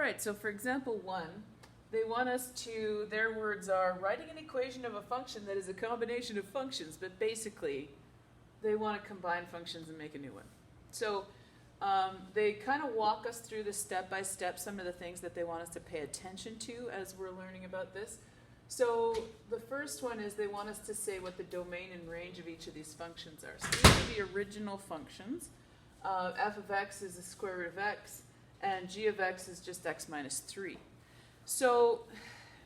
right, so for example 1, they want us to, their words are, writing an equation of a function that is a combination of functions, but basically they want to combine functions and make a new one. So they kind of walk us through the step by step, some of the things that they want us to pay attention to as we're learning about this. So the first one is they want us to say what the domain and range of each of these functions are. So these are the original functions. F of x is the square root of x, and g of x is just x minus 3. So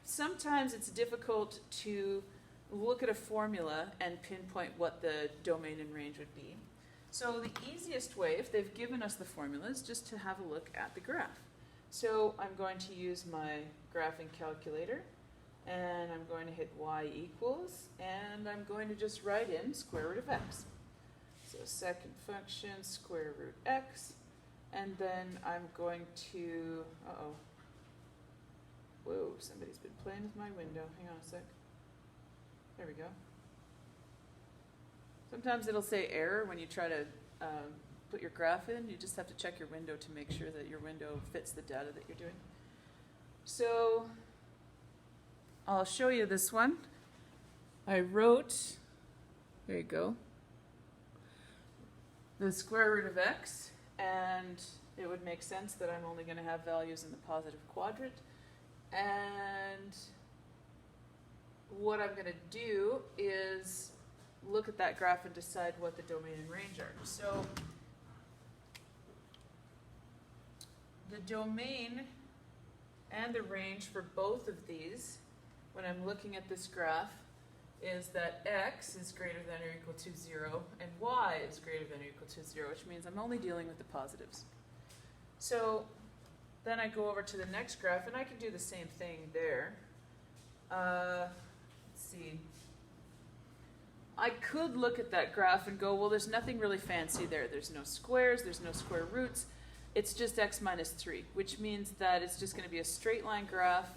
sometimes it's difficult to look at a formula and pinpoint what the domain and range would be. So the easiest way, if they've given us the formula, is just to have a look at the graph. So I'm going to use my graphing calculator, and I'm going to hit y equals, and I'm going to just write in square root of x. So second function, square root x, and then I'm going to, whoa, somebody's been playing with my window. Hang on a sec. There we go. Sometimes it'll say error when you try to put your graph in. You just have to check your window to make sure that your window fits the data that you're doing. So I'll show you this one. I wrote, there you go, the square root of x, and it would make sense that I'm only going to have values in the positive quadrant. And what I'm going to do is look at that graph and decide what the domain and range are. So the domain and the range for both of these, when I'm looking at this graph, is that x is greater than or equal to 0 and y is greater than or equal to 0, which means I'm only dealing with the positives. So then I go over to the next graph, and I can do the same thing there. Let's see. I could look at that graph and go, well, there's nothing really fancy there. There's no squares, there's no square roots. It's just x minus 3, which means that it's just going to be a straight line graph.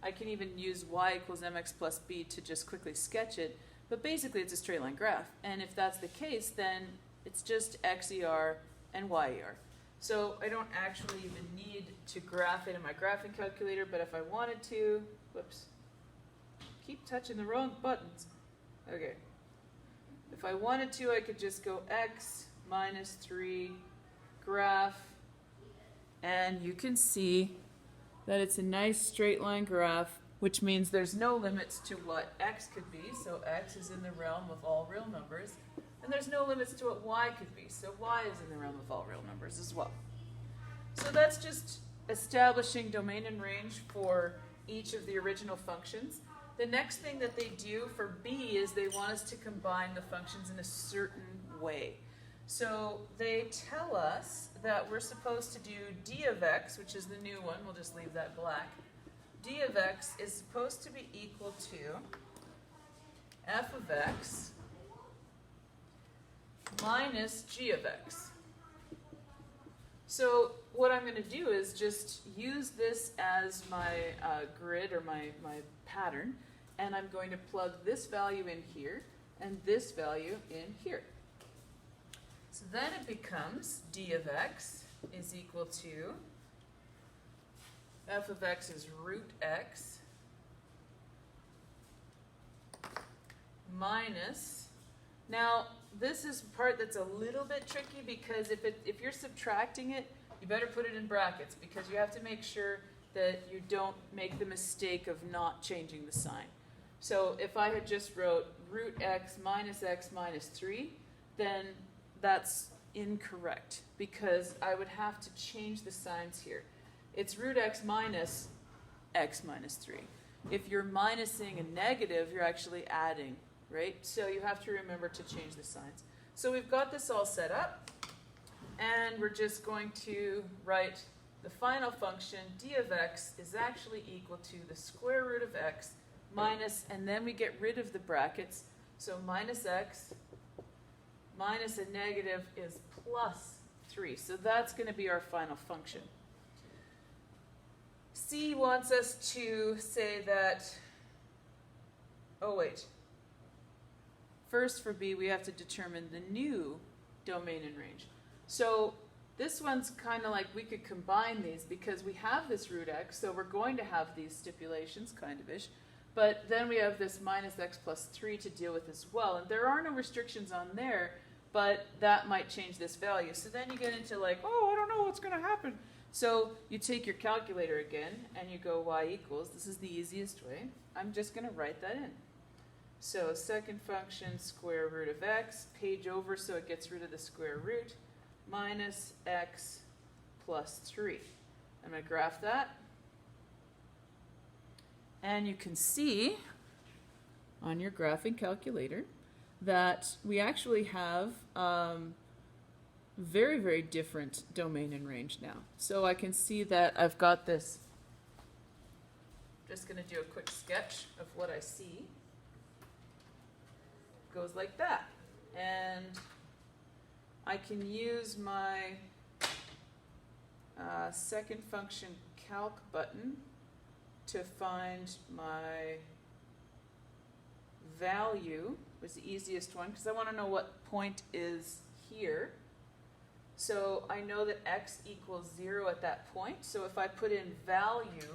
I can even use y equals mx plus b to just quickly sketch it. But basically, it's a straight line graph. And if that's the case, then it's just xer and yer. So I don't actually even need to graph it in my graphing calculator, but if I wanted to, whoops, keep touching the wrong buttons. Okay. If I wanted to, I could just go x minus 3 graph, and you can see that it's a nice straight line graph, which means there's no limits to what x could be, so x is in the realm of all real numbers, and there's no limits to what y could be, so y is in the realm of all real numbers as well. So that's just establishing domain and range for each of the original functions. The next thing that they do for b is they want us to combine the functions in a certain way. So they tell us that we're supposed to do d of x, which is the new one, we'll just leave that black. D of x is supposed to be equal to f of x minus g of x. So what I'm going to do is just use this as my grid or my pattern, and I'm going to plug this value in here and this value in here. So then it becomes d of x is equal to f of x is root x minus, now this is the part that's a little bit tricky, because if you're subtracting it, you better put it in brackets, because you have to make sure that you don't make the mistake of not changing the sign. So if I had just wrote root x minus 3, then that's incorrect, because I would have to change the signs here. It's root x minus 3. If you're minusing a negative, you're actually adding, right? So you have to remember to change the signs. So we've got this all set up, and we're just going to write the final function. D of x is actually equal to the square root of x minus, and then we get rid of the brackets, so minus x minus a negative is plus 3. So that's going to be our final function. C wants us to say that, oh wait, first for B we have to determine the new domain and range. So This one's kind of like we could combine these because we have this root x, so we're going to have these stipulations, kind of ish. But then we have this minus x plus 3 to deal with as well. And there are no restrictions on there, but that might change this value. So then you get into like, oh, I don't know what's going to happen. So you take your calculator again and you go y equals, this is the easiest way. I'm just going to write that in. So second function square root of x, page over so it gets rid of the square root, minus x plus 3. I'm going to graph that. And you can see on your graphing calculator that we actually have very, very different domain and range now. So I can see that I've got this. Just going to do a quick sketch of what I see. It goes like that. And I can use my second function calc button to find my value. Was the easiest one because I want to know what point is here. So I know that x equals 0 at that point. So if I put in value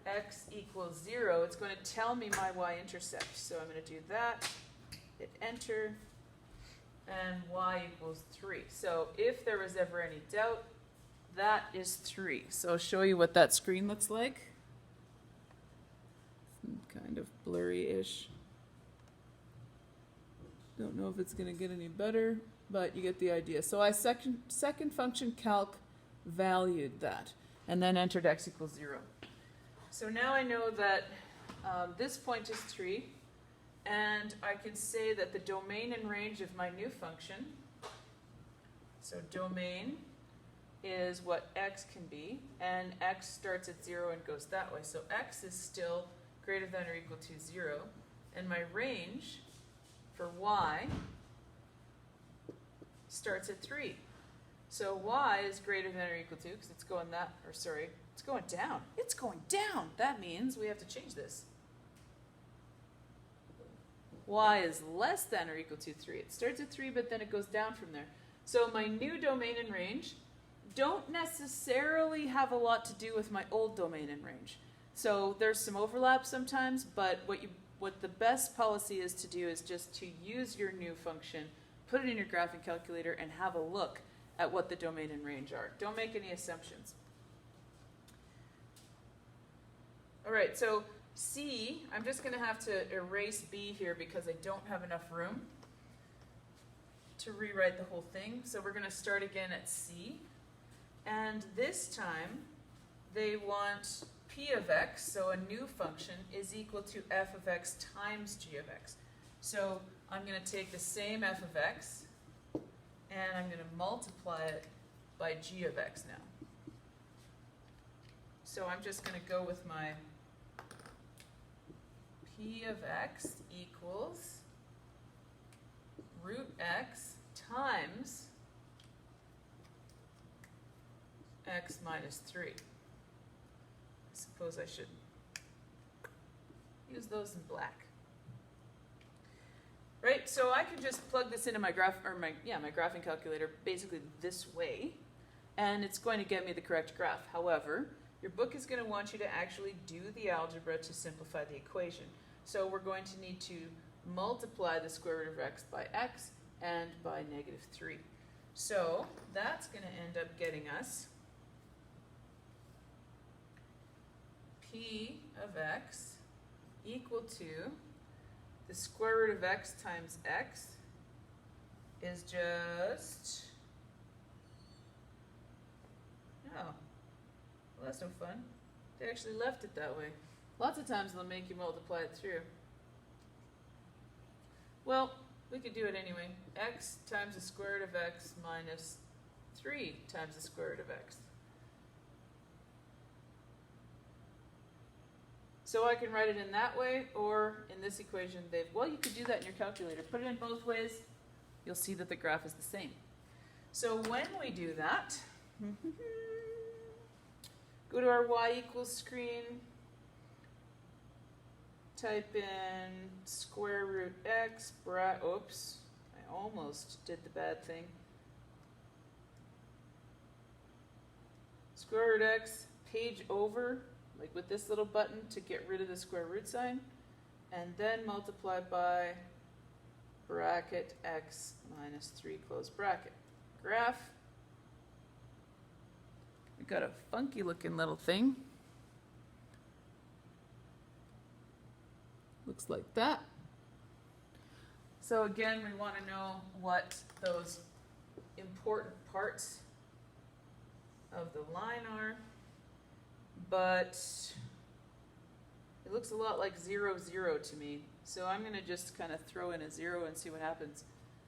x equals 0, it's going to tell me my y-intercept. So I'm going to do that, hit enter, and y equals 3. So if there was ever any doubt, that is 3. So I'll show you what that screen looks like. Kind of blurry-ish. Don't know if it's going to get any better, but you get the idea. So I second function calc valued that, and then entered x equals 0. So now I know that this point is 3, and I can say that the domain and range of my new function, so domain is what x can be, and x starts at 0 and goes that way. So x is still greater than or equal to 0, and my range for y starts at 3. So y is greater than or equal to, because it's going that, or sorry, it's going down. It's going down. That means we have to change this. Y is less than or equal to 3. It starts at 3, but then it goes down from there. So my new domain and range don't necessarily have a lot to do with my old domain and range. So there's some overlap sometimes, but what the best policy is to do is just to use your new function, put it in your graphing calculator, and have a look at what the domain and range are. Don't make any assumptions. All right, so C, I'm just going to have to erase B here because I don't have enough room to rewrite the whole thing. So we're going to start again at C. And this time, they want P of x, so a new function, is equal to f of x times g of x. So I'm going to take the same f of x, and I'm going to multiply it by g of x now. So I'm just going to go with my P of x equals root x times x minus 3. I suppose I should use those in black. Right, so I can just plug this into my graphing calculator basically this way, and it's going to get me the correct graph. However, your book is going to want you to actually do the algebra to simplify the equation. So we're going to need to multiply the square root of x by x and by negative 3. So that's going to end up getting us P of x equal to the square root of x times x is just, oh, well, that's no fun. They actually left it that way. Lots of times they'll make you multiply it through. Well, we could do it anyway. X times the square root of x minus 3 times the square root of x. So I can write it in that way, or in this equation, well, you could do that in your calculator. Put it in both ways. You'll see that the graph is the same. So when we do that, go to our y equals screen, type in square root x, oops, I almost did the bad thing. square root x, page over, like with this little button to get rid of the square root sign, and then multiply by bracket x minus 3 close bracket. Graph. We got a funky looking little thing. Looks like that. So again, we want to know what those important parts of the line are, but it looks a lot like 0, 0 to me. So I'm going to just kind of throw in a 0 and see what happens.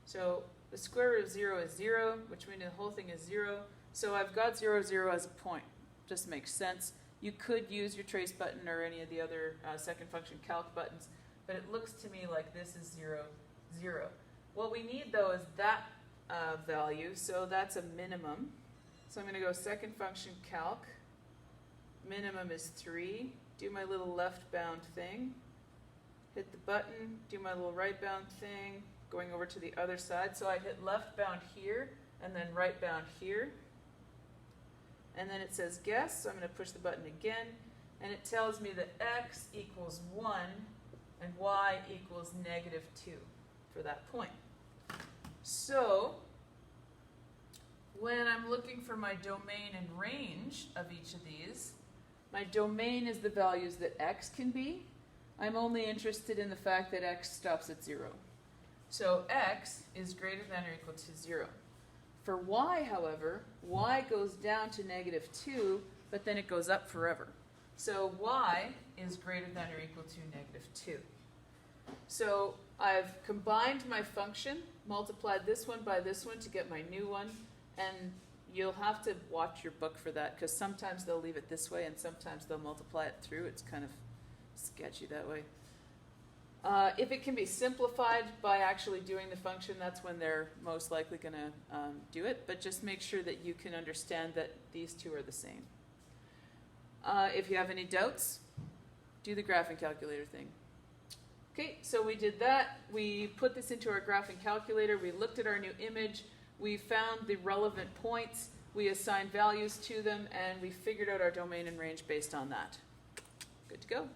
So the square root of 0 is 0, which means the whole thing is 0. So I've got 0, 0 as a point. Just makes sense. You could use your trace button or any of the other second function calc buttons, but it looks to me like this is 0, 0. What we need though is that value, so that's a minimum. So I'm going to go second function calc. Minimum is 3. Do my little left bound thing. Hit the button, do my little right bound thing, going over to the other side. So I hit left bound here and then right bound here. And then it says guess, so I'm going to push the button again, and it tells me that x equals 1 and y equals negative 2 for that point. So when I'm looking for my domain and range of each of these, my domain is the values that x can be. I'm only interested in the fact that x stops at 0. So x is greater than or equal to 0. For y, however, y goes down to negative 2, but then it goes up forever. So y is greater than or equal to negative 2. So I've combined my function, multiplied this one by this one to get my new one, and you'll have to watch your book for that, because sometimes they'll leave it this way and sometimes they'll multiply it through. It's kind of sketchy that way. If it can be simplified by actually doing the function, that's when they're most likely going to do it. But just make sure that you can understand that these two are the same. If you have any doubts, do the graphing calculator thing. Okay, so we did that. We put this into our graphing calculator. We looked at our new image. We found the relevant points. We assigned values to them, and we figured out our domain and range based on that. Good to go.